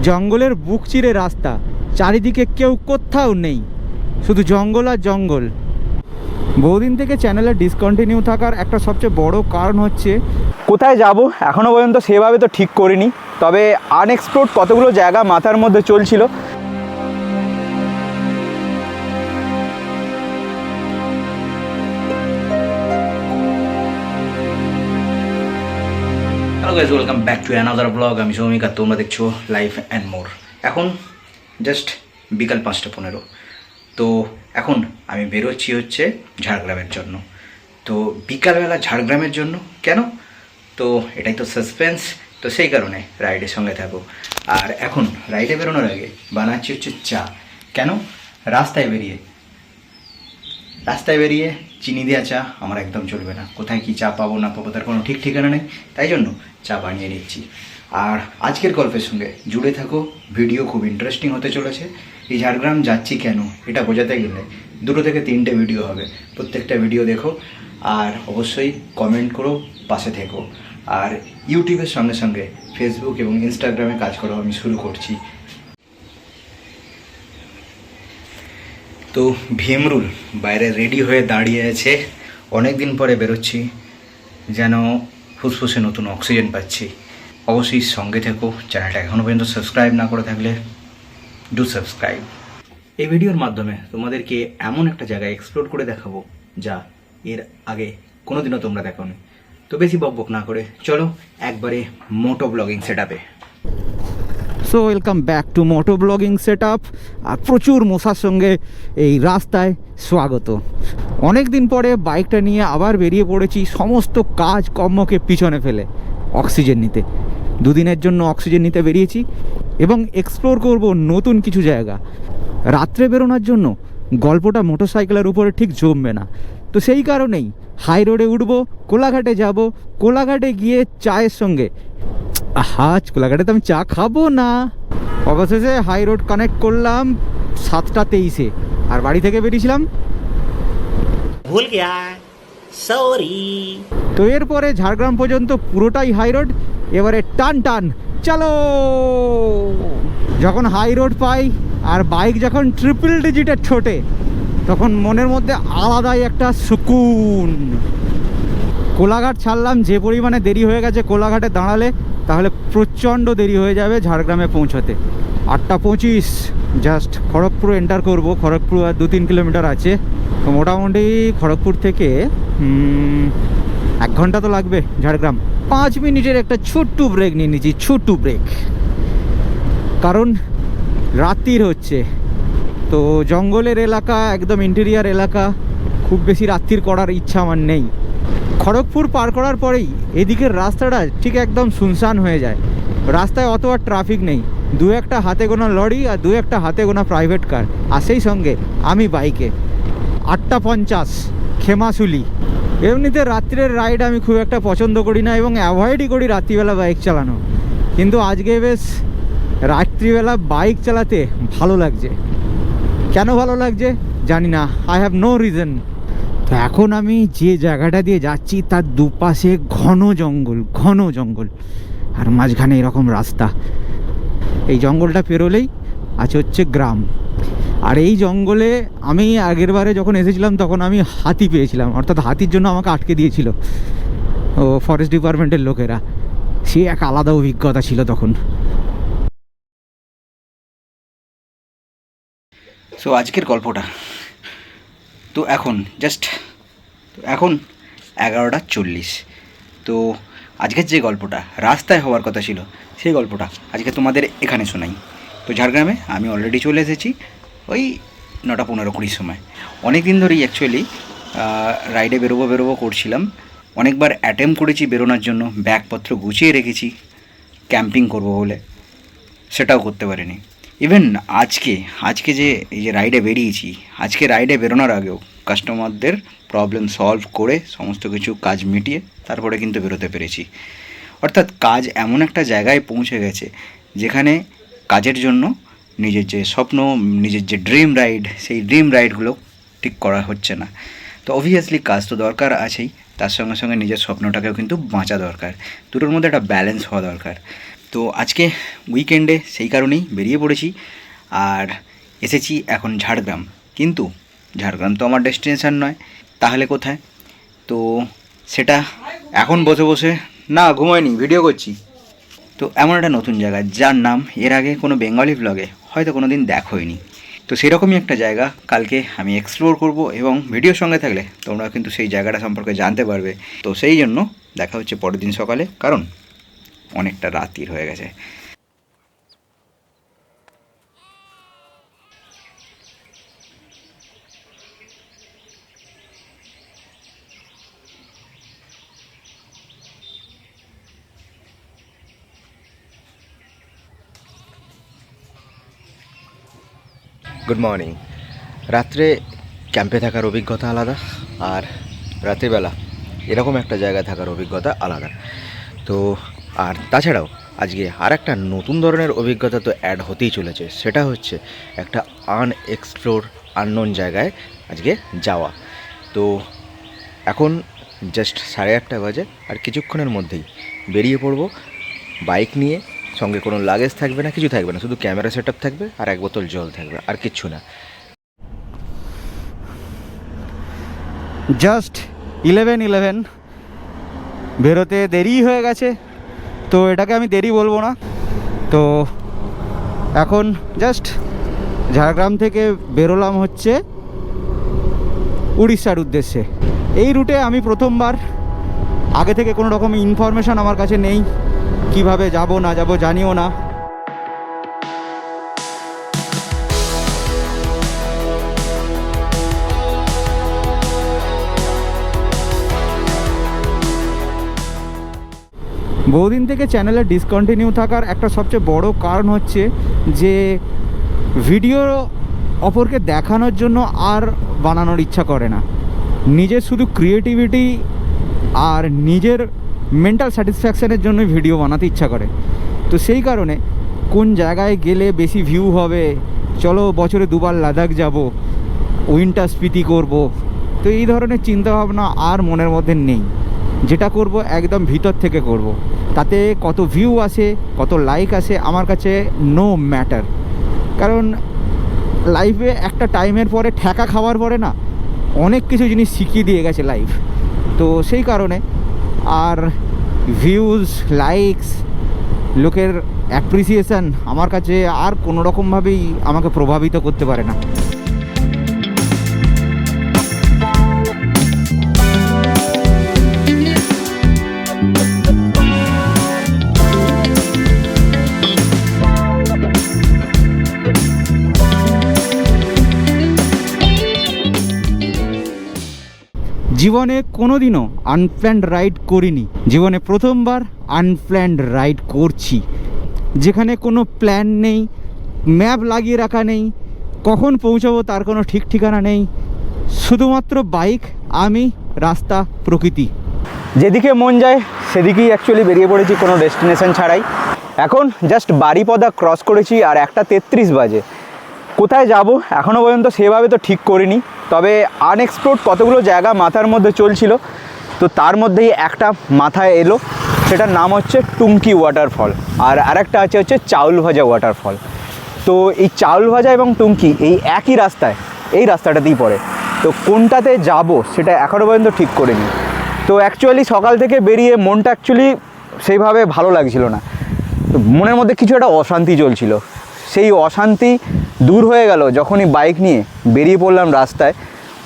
জঙ্গলের বুক চিরে রাস্তা, চারিদিকে কেউ কোথাও নেই, শুধু জঙ্গল আর জঙ্গল। বহুদিন থেকে চ্যানেলে ডিসকন্টিনিউ থাকার একটা সবচেয়ে বড় কারণ হচ্ছে কোথায় যাব এখনও পর্যন্ত সেভাবে তো ঠিক করিনি, তবে আনএক্সপ্লোরড কতগুলো জায়গা মাথার মধ্যে চলছিল। Hello guys, welcome back to another blog. আমি সৌমিক আর তোমরা দেখছো লাইফ অ্যান্ড মোর। এখন জাস্ট বিকাল 5:15। তো এখন আমি বেরোচ্ছি হচ্ছে ঝাড়গ্রামের জন্য। তো বিকালবেলা ঝাড়গ্রামের জন্য কেন? তো এটাই তো সাসপেন্স, তো সেই কারণে রাইডের সঙ্গে থাকো। আর এখন রাইডে বেরোনোর আগে বানাচ্ছি হচ্ছে চা। কেন? রাস্তায় বেরিয়ে চিনি দেওয়া চা আমার একদম চলবে না। কোথায় কি চা পাবো না পাবো তার কোনো ঠিক ঠিকানা নেই, তাই জন্য চা বানিয়ে নিচ্ছি। আর আজকের গল্পের সঙ্গে জুড়ে থাকো, ভিডিও খুব ইন্টারেস্টিং হতে চলেছে। এই ঝাড়গ্রাম যাচ্ছি কেন এটা বোঝাতে গেলে 2 থেকে 3টে ভিডিও হবে, প্রত্যেকটা ভিডিও দেখো আর অবশ্যই কমেন্ট করো, পাশে থেকো। আর ইউটিউবের সঙ্গে সঙ্গে ফেসবুক এবং ইনস্টাগ্রামে কাজ করো আমি শুরু করছি। তো ভীমরুল বাইরে রেডি হয়ে দাঁড়িয়ে আছে, অনেক দিন পরে বেরোচ্ছি, যেন ফুসফুসে নতুন অক্সিজেন পাচ্ছি। অবশ্যই সঙ্গে থেকো। চ্যানেলটা এখনও পর্যন্ত সাবস্ক্রাইব না করে থাকলে ডু সাবস্ক্রাইব। এই ভিডিওর মাধ্যমে তোমাদেরকে এমন একটা জায়গায় এক্সপ্লোর করে দেখাবো যা এর আগে কোনোদিনও তোমরা দেখোনি। তো বেশি বকবক না করে চলো একবারে মোটো ব্লগিং সেট আপে। So welcome back to moto ব্লগিং সেট আপ। আর প্রচুর মশার সঙ্গে এই রাস্তায় স্বাগত। অনেক দিন পরে বাইকটা নিয়ে আবার বেরিয়ে পড়েছি সমস্ত কাজ কর্মকে পিছনে ফেলে অক্সিজেন নিতে। 2 দিনের জন্য অক্সিজেন নিতে বেরিয়েছি এবং এক্সপ্লোর করব নতুন কিছু জায়গা। রাত্রে বেরোনোর জন্য গল্পটা মোটরসাইকেলের উপরে ঠিক জমবে না, তো সেই কারণেই হাই রোডে উঠবো, কোলাঘাটে যাব, কোলাঘাটে গিয়ে চায়ের সঙ্গে আজ কোলাঘাটে তো আমি চা খাবো না। অবশেষে হাই রোড কানেক্ট করলাম 7:23-এ আর বাড়ি থেকে বেরিয়েছিলাম ভুল গিয়া, সরি। তো এরপরে ঝাড়গ্রাম পর্যন্ত পুরোটাই হাই রোড। এবারে টান টান চলো। যখন হাই রোড পাই আর বাইক যখন ট্রিপল ডিজিটে ছোটে তখন মনের মধ্যে আলাদাই একটা সুকুন। কোলাঘাট ছাড়লাম, যে পরিমাণে দেরি হয়ে গেছে কোলাঘাটে দাঁড়ালে তাহলে প্রচণ্ড দেরি হয়ে যাবে ঝাড়গ্রামে পৌঁছতে। 8:25 জাস্ট খড়গপুর এন্টার করব। খড়গপুর আর 2-3 কিলোমিটার আছে, তো মোটামুটি খড়গপুর থেকে 1 ঘন্টা তো লাগবে ঝাড়গ্রাম। 5 মিনিটের একটা ছোট্ট ব্রেক নিয়ে নিচ্ছি, ছোট্ট ব্রেক, কারণ রাত্রির হচ্ছে তো জঙ্গলের এলাকা, একদম ইন্টেরিয়ার এলাকা, খুব বেশি রাত্রির করার ইচ্ছা আমার নেই। খড়গপুর পার করার পরেই এদিকের রাস্তাটা ঠিক একদম শুনশান হয়ে যায়। রাস্তায় অত আর ট্রাফিক নেই, 2-1টা হাতে গোনা লরি আর 2-1টা হাতে গোনা প্রাইভেট কার, আর সেই সঙ্গে আমি বাইকে। 8:50 খেমাশুলি। এমনিতে রাত্রের রাইড আমি খুব একটা পছন্দ করি না এবং অ্যাভয়েডই করি রাত্রিবেলা বাইক চালানো, কিন্তু আজকে বেশ রাত্রিবেলা বাইক চালাতে ভালো লাগছে। কেন ভালো লাগছে জানি না, আই হ্যাভ নো রিজন। তো এখন আমি যে জায়গাটা দিয়ে যাচ্ছি তার দুপাশে ঘন জঙ্গল আর মাঝখানে এরকম রাস্তা। এই জঙ্গলটা পেরোলেই আছে হচ্ছে গ্রাম। আর এই জঙ্গলে আমি আগের বারে যখন এসেছিলাম তখন আমি হাতি পেয়েছিলাম, অর্থাৎ হাতির জন্য আমাকে আটকে দিয়েছিল ও ফরেস্ট ডিপার্টমেন্টের লোকেরা। সে এক আলাদা অভিজ্ঞতা ছিল তখন। সো আজকের গল্পটা তো এখন 11:40। তো আজকের যে গল্পটা রাস্তায় হওয়ার কথা ছিল সেই গল্পটা আজকে তোমাদের এখানে শোনাই। তো ঝাড়গ্রামে আমি অলরেডি চলে এসেছি ওই 9:15-20 সময়। অনেক দিন ধরেই অ্যাকচুয়ালি রাইডে বেরোবো করছিলাম, অনেকবার অ্যাটেম্প করেছি বেরোনোর জন্য, ব্যাগপত্র গুছিয়ে রেখেছি ক্যাম্পিং করব বলে, সেটাও করতে পারিনি। ইভেন আজকে যে এই যে রাইডে বেরিয়েছি, আজকে রাইডে বেরোনোর আগেও কাস্টমারদের প্রবলেম সলভ করে সমস্ত কিছু কাজ মিটিয়ে তারপরে কিন্তু বেরোতে পেরেছি। অর্থাৎ কাজ এমন একটা জায়গায় পৌঁছে গেছে যেখানে কাজের জন্য নিজের যে স্বপ্ন, নিজের যে ড্রিম রাইড, সেই ড্রিম রাইডগুলো ঠিক করা হচ্ছে না। তো অবভিয়াসলি কাজ তো দরকার আছেই, তার সঙ্গে সঙ্গে নিজের স্বপ্নটাকেও কিন্তু বাঁচা দরকার। দুটোর মধ্যে একটা ব্যালেন্স হওয়া দরকার। তো আজকে উইকেন্ডে সেই কারণেই বেরিয়ে পড়েছি আর এসেছি এখন ঝাড়গ্রাম। কিন্তু ঝাড়গ্রাম তো আমার ডেস্টিনেশান নয়, তাহলে কোথায়? তো সেটা এখন বসে বসে না ঘুমায়নি, ভিডিও করছি। তো এমন একটা নতুন জায়গা যার নাম এর আগে কোনো বেঙ্গলি ব্লগে হয়তো কোনো দিন দেখোইনি। তো সেরকমই একটা জায়গা কালকে আমি এক্সপ্লোর করব এবং ভিডিওর সঙ্গে থাকলে তোমরা কিন্তু সেই জায়গাটা সম্পর্কে জানতে পারবে। তো সেই জন্য দেখা হচ্ছে পরের দিন সকালে, কারণ অনেকটা রাতির হয়ে গেছে। Good morning. রাত্রে ক্যাম্পে থাকার অভিজ্ঞতা আলাদা, আর রাত্রিবেলা এরকম একটা জায়গায় থাকার অভিজ্ঞতা আলাদা। তো আর তাছাড়াও আজকে আর একটা নতুন ধরনের অভিজ্ঞতা তো অ্যাড হতেই চলেছে, সেটা হচ্ছে একটা আনএক্সপ্লোর আননোন জায়গায় আজকে যাওয়া। তো এখন জাস্ট 8:30 বাজে, আর কিছুক্ষণের মধ্যেই বেরিয়ে পড়ব বাইক নিয়ে। সঙ্গে কোনো লাগেজ থাকবে না, কিছু থাকবে না, শুধু ক্যামেরা সেট আপ থাকবে আর 1 বোতল জল থাকবে, আর কিচ্ছু না। জাস্ট 11 বেরোতে দেরি হয়ে গেছে, তো এটাকে আমি দেরি বলবো না। তো এখন জাস্ট ঝাড়গ্রাম থেকে বেরোলাম হচ্ছে উড়িষ্যার উদ্দেশ্যে। এই রুটে আমি প্রথমবার, আগে থেকে কোনো রকম ইনফরমেশান আমার কাছে নেই, কিভাবে যাব না যাব জানিও না। বহুদিন থেকে চ্যানেলে ডিসকন্টিনিউ থাকার একটা সবচেয়ে বড় কারণ হচ্ছে যে ভিডিও অপরকে দেখানোর জন্য আর বানানোর ইচ্ছা করে না, নিজের শুধু ক্রিয়েটিভিটি আর নিজের মেন্টাল স্যাটিসফ্যাকশানের জন্যই ভিডিও বানাতে ইচ্ছা করে। তো সেই কারণে কোন জায়গায় গেলে বেশি ভিউ হবে, চলো বছরে 2বার লাদাখ যাব, উইন্টার স্পিতি করব, তো এই ধরনের চিন্তাভাবনা আর মনের মধ্যে নেই। যেটা করব একদম ভিতর থেকে করব। তাতে কত ভিউ আসে, কত লাইক আসে, আমার কাছে নো ম্যাটার। কারণ লাইফে একটা টাইমের পরে, ঠেকা খাওয়ার পরে না, অনেক কিছু জিনিস শিখিয়ে দিয়ে গেছে লাইফ। তো সেই কারণে আর ভিউজ, লাইকস, লোকের অ্যাপ্রিসিয়েশান আমার কাছে আর কোনো রকমভাবেই আমাকে প্রভাবিত করতে পারে না। জীবনে কোনোদিনও আনপ্ল্যান্ড রাইড করিনি, জীবনে প্রথমবার আনপ্ল্যান্ড রাইড করছি, যেখানে কোনো প্ল্যান নেই, ম্যাপ লাগিয়ে রাখা নেই, কখন পৌঁছাবো তার কোনো ঠিক ঠিকানা নেই, শুধুমাত্র বাইক, আমি, রাস্তা, প্রকৃতি। যেদিকে মন যায় সেদিকেই অ্যাকচুয়ালি বেরিয়ে পড়েছি, কোনো ডেস্টিনেশন ছাড়াই। এখন জাস্ট বারিপদা ক্রস করেছি আর 1:33 বাজে। কোথায় যাব এখনও পর্যন্ত সেভাবে তো ঠিক করিনি, তবে আনএক্সপ্লোর্ড কতগুলো জায়গা মাথার মধ্যে চলছিল, তো তার মধ্যেই একটা মাথায় এলো, সেটার নাম হচ্ছে টুঙ্কি ওয়াটারফল, আর আরেকটা হচ্ছে চাউল ভাজা ওয়াটারফল। তো এই চাউল ভাজা এবং টুঙ্কি এই একই রাস্তায়, এই রাস্তাটাতেই পড়ে। তো কোনটাতে যাব সেটা এখনও পর্যন্ত ঠিক করিনি। তো অ্যাকচুয়ালি সকাল থেকে বেরিয়ে মনটা অ্যাকচুয়ালি সেইভাবে ভালো লাগছিল না, তো মনের মধ্যে কিছু একটা অশান্তি চলছিল। সেই অশান্তি দূর হয়ে গেল যখনই বাইক নিয়ে বেরিয়ে পড়লাম রাস্তায়।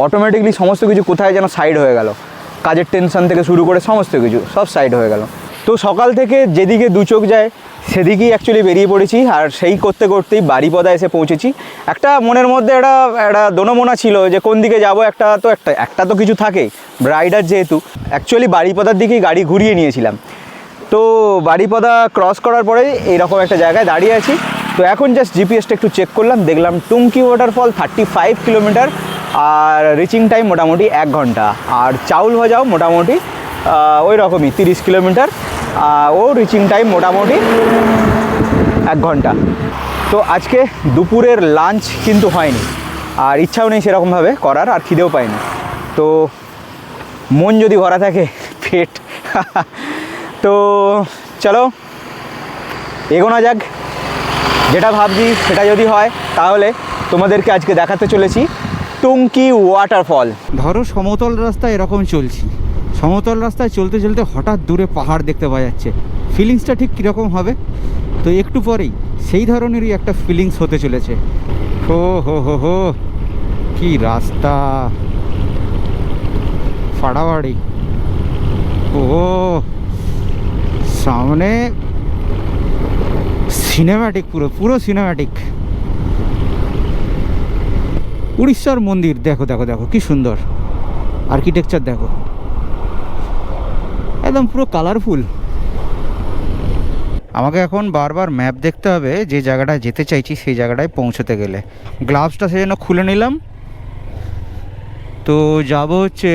অটোমেটিকলি সমস্ত কিছু কোথায় যেন সাইড হয়ে গেল, কাজের টেনশন থেকে শুরু করে সমস্ত কিছু সব সাইড হয়ে গেল। তো সকাল থেকে যেদিকে দু চোখ যায় সেদিকেই অ্যাকচুয়ালি বেরিয়ে পড়েছি, আর সেই করতে করতেই বারিপদা এসে পৌঁছেছি। একটা মনের মধ্যে একটা দোনমোনা ছিল যে কোন দিকে যাব, একটা তো কিছু থাকেই, রাইডার যেহেতু। অ্যাকচুয়ালি বারিপদার দিকেই গাড়ি ঘুরিয়ে নিয়েছিলাম। তো বারিপদা ক্রস করার পরে এইরকম একটা জায়গায় দাঁড়িয়ে আছি। তো এখন জাস্ট জিপিএসটা একটু চেক করলাম, দেখলাম টুঙ্কি ওয়াটারফল 35 কিলোমিটার, আর রিচিং টাইম মোটামুটি 1 ঘন্টা, আর চাউল ভাজাও মোটামুটি ওই রকমই 30 কিলোমিটার, ও রিচিং টাইম মোটামুটি 1 ঘন্টা। তো আজকে দুপুরের লাঞ্চ কিন্তু হয়নি, আর ইচ্ছাও নেই সেরকমভাবে করার, আর খিদেও পাইনি। তো মন যদি ভরা থাকে পেট তো চলো এগোনো যাক। যেটা ভাবছি সেটা যদি হয় তাহলে তোমাদেরকে আজকে দেখাতে চলেছি টুঙ্কি ওয়াটারফল। ধরো সমতল রাস্তায় এরকম চলছি, সমতল রাস্তায় চলতে চলতে হঠাৎ দূরে পাহাড় দেখতে পাওয়া যাচ্ছে, ফিলিংসটা ঠিক কীরকম হবে? তো একটু পরেই সেই ধরনেরই একটা ফিলিংস হতে চলেছে। হো হো হো হো, কি রাস্তা, ফাড়াবাড়ি, ও সামনে সিনেম্যাটিক, পুরো পুরো সিনেম্যাটিক। উড়িষ্যার মন্দির দেখো দেখো দেখো, কি সুন্দর আর্কিটেকচার দেখো, একদম পুরো কালারফুল। আমাকে এখন বারবার ম্যাপ দেখতে হবে যে জায়গাটায় যেতে চাইছি সেই জায়গাটায় পৌঁছতে গেলে। গ্লাভসটা সেজন্য খুলে নিলাম। তো যাব হচ্ছে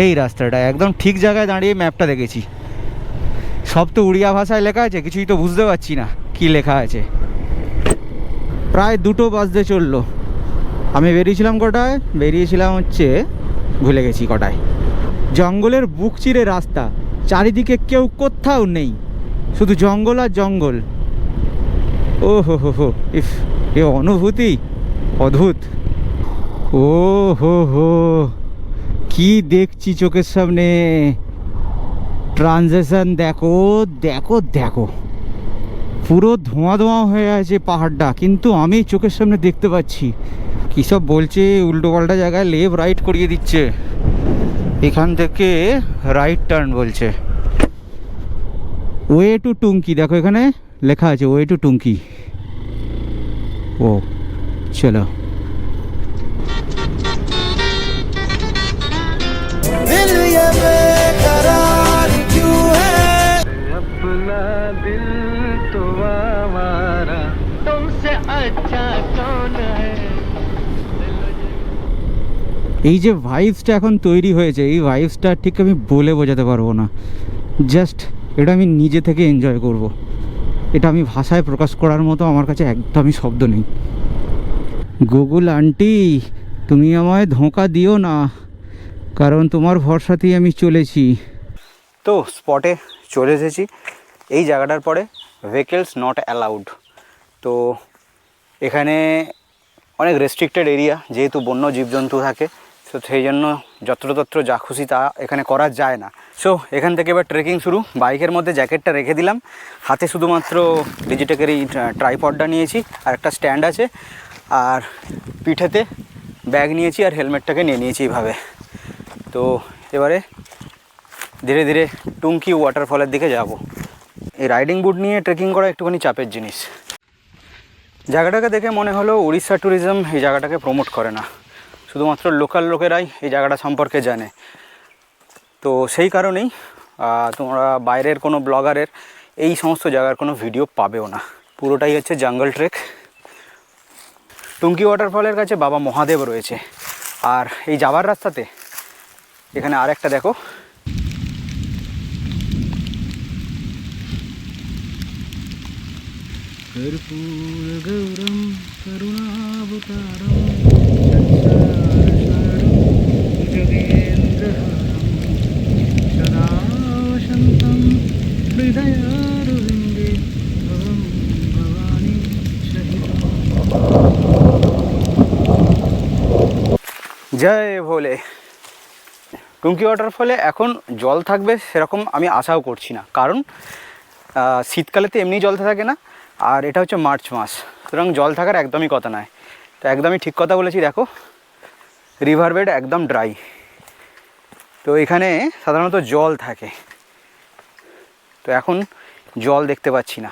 এই রাস্তাটা, একদম ঠিক জায়গায় দাঁড়িয়ে ম্যাপটা দেখেছি। সব তো উড়িয়া ভাষায় লেখা আছে, কিছুই তো বুঝতে পারছি না কি লেখা আছে। প্রায় 2টো বাজতে চললো। আমি বেরিয়েছিলাম কটায়? বেরিয়েছিলাম হচ্ছে, ভুলে গেছি কটায়। জঙ্গলের বুক চিরে রাস্তা, চারিদিকে কেউ কোথাও নেই, শুধু জঙ্গল আর জঙ্গল। ও হো হো হো, ইফ এ অনুভূতি অদ্ভুত। ও হো হো, কি দেখছি চোখের সামনে, ট্রানজিশন দেখো দেখো দেখো, পুরো ধোঁয়া ধোঁয়া হয়ে আছে পাহাড়টা, কিন্তু আমি চোখের সামনে দেখতে পাচ্ছি। কী সব বলছে, উল্টো পাল্টা জায়গায় লেফট রাইট করিয়ে দিচ্ছে, এখান থেকে রাইট টার্ন বলছে। ওয়ে টু টুঙ্কি, দেখো এখানে লেখা আছে ওয়ে টু টুঙ্কি। ও চলো। এই যে ভাইবসটা এখন তৈরি হয়েছে, এই ভাইবসটা ঠিক আমি বলে বোঝাতে পারবো না। জাস্ট এটা আমি নিজে থেকে এনজয় করব। এটা আমি ভাষায় প্রকাশ করার মতো আমার কাছে একদমই শব্দ নেই। গুগল আন্টি, তুমি আমায় ধোঁকা দিও না, কারণ তোমার ভরসাতেই আমি চলেছি। তো স্পটে চলে এসেছি। এই জায়গাটার পরে ভেহিকেলস নট অ্যালাউড। তো এখানে অনেক রেস্ট্রিক্টেড এরিয়া, যেহেতু বন্য জীবজন্তু থাকে, তো সেই জন্য যত্রতত্র যা খুশি তা এখানে করা যায় না। সো এখান থেকে এবার ট্রেকিং শুরু। বাইকের মধ্যে জ্যাকেটটা রেখে দিলাম, হাতে শুধুমাত্র ডিজিটেকের এই ট্রাইপডটা নিয়েছি, আর একটা স্ট্যান্ড আছে, আর পিঠেতে ব্যাগ নিয়েছি, আর হেলমেটটাকে নিয়ে নিয়েছি এইভাবে। তো এবারে ধীরে ধীরে টুঙ্কি ওয়াটারফলের দিকে যাব। এই রাইডিং বুট নিয়ে ট্রেকিং করা একটুখানি চাপের জিনিস। জায়গাটাকে দেখে মনে হলো উড়িষ্যা ট্যুরিজম এই জায়গাটাকে প্রমোট করে না, শুধুমাত্র লোকাল লোকেরাই এই জায়গাটা সম্পর্কে জানে। তো সেই কারণেই তোমরা বাইরের কোনো ব্লগারের এই সমস্ত জায়গার কোনো ভিডিও পাবেও না। পুরোটাই হচ্ছে জঙ্গল ট্রেক। টুঙ্কি ওয়াটারফলের কাছে বাবা মহাদেব রয়েছে, আর এই যাওয়ার রাস্তাতে এখানে আরেকটা দেখো, কর্পূর গৌরম করুণাবতারম যোগেন্দ্রহারম সদা শান্তম হৃদয়ারবিন্দে ভবম ভবানী সহিতম। জয় ভোলে। টুঙ্কি ওয়াটারফলে এখন জল থাকবে সেরকম আমি আশাও করছি না, কারণ শীতকালেতে এমনি জল থাকে না, আর এটা হচ্ছে মার্চ মাস, সুতরাং জল থাকার একদমই কথা নয়। তো একদমই ঠিক কথা বলেছি, দেখো রিভার বেড একদম ড্রাই। তো এখানে সাধারণত জল থাকে, তো এখন জল দেখতে পাচ্ছি না।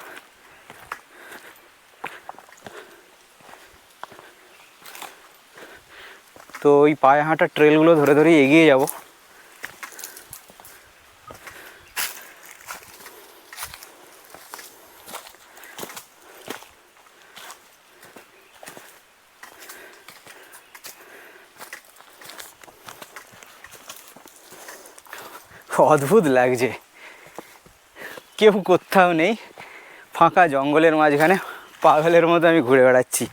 তো ওই পায়ে হাঁটার ট্রেলগুলো ধরে ধরেই এগিয়ে যাব। অদ্ভুত লাগছে, কেউ কোথাও নেই, ফাঁকা জঙ্গলের মাঝখানে পাগলের মতো আমি ঘুরে বেড়াচ্ছি।